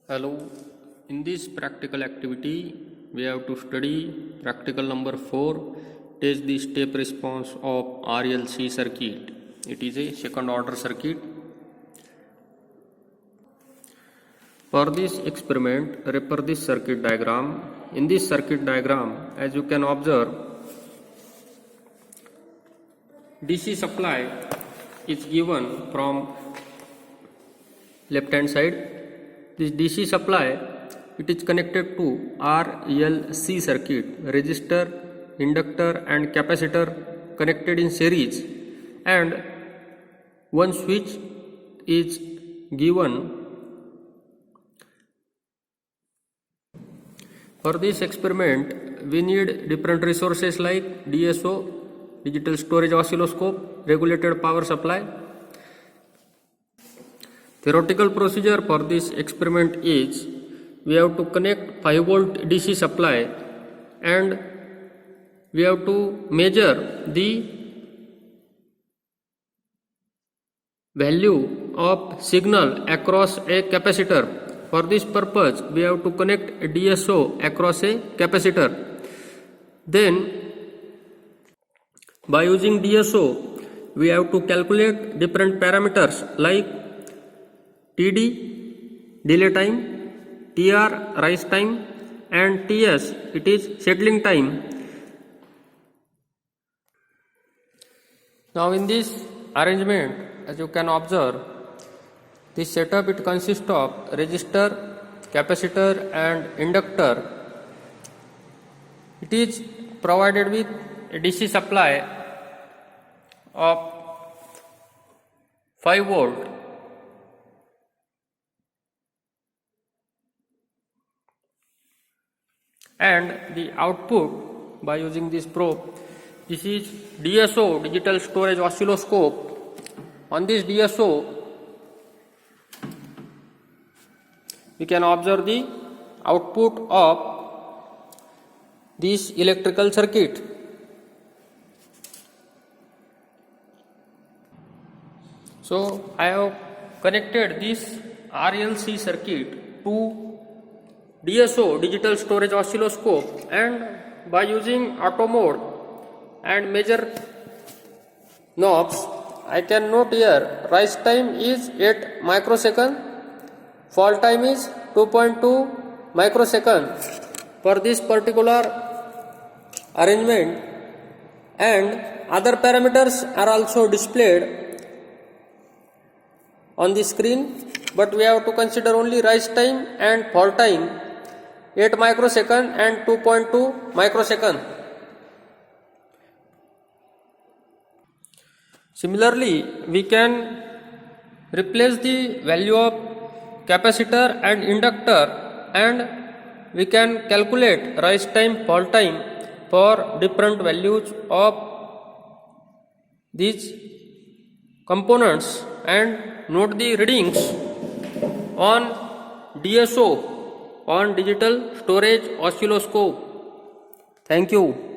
Hello, in this practical activity, we have to study practical number 4, test the step response of RLC circuit. It is a second order circuit. For this experiment, refer this circuit diagram. In this circuit diagram, as you can observe, DC supply is given from left hand side. This DC supply, it is connected to RLC circuit, resistor, inductor and capacitor connected in series, and one switch is given. For this experiment, we need different resources like DSO, digital storage oscilloscope, regulated power supply. Theoretical procedure for this experiment is, we have to connect 5 volt DC supply and we have to measure the value of signal across a capacitor. For this purpose, we have to connect a DSO across a capacitor. Then, by using DSO, we have to calculate different parameters like TD, delay time, TR, rise time, and TS, it is settling time. Now in this arrangement, as you can observe, this setup, it consists of resistor, capacitor and inductor. It is provided with a DC supply of 5 volt. And the output, by using this probe, this is DSO, digital storage oscilloscope. On this DSO, we can observe the output of this electrical circuit. So I have connected this RLC circuit to DSO, digital storage oscilloscope, and by using auto mode and measure knobs, I can note here rise time is 8 microsecond, fall time is 2.2 microsecond for this particular arrangement, and other parameters are also displayed on the screen, but we have to consider only rise time and fall time, 8 microsecond and 2.2 microsecond. Similarly, we can replace the value of capacitor and inductor, and we can calculate rise time, fall time for different values of these components and note the readings on DSO, on digital storage oscilloscope. Thank you.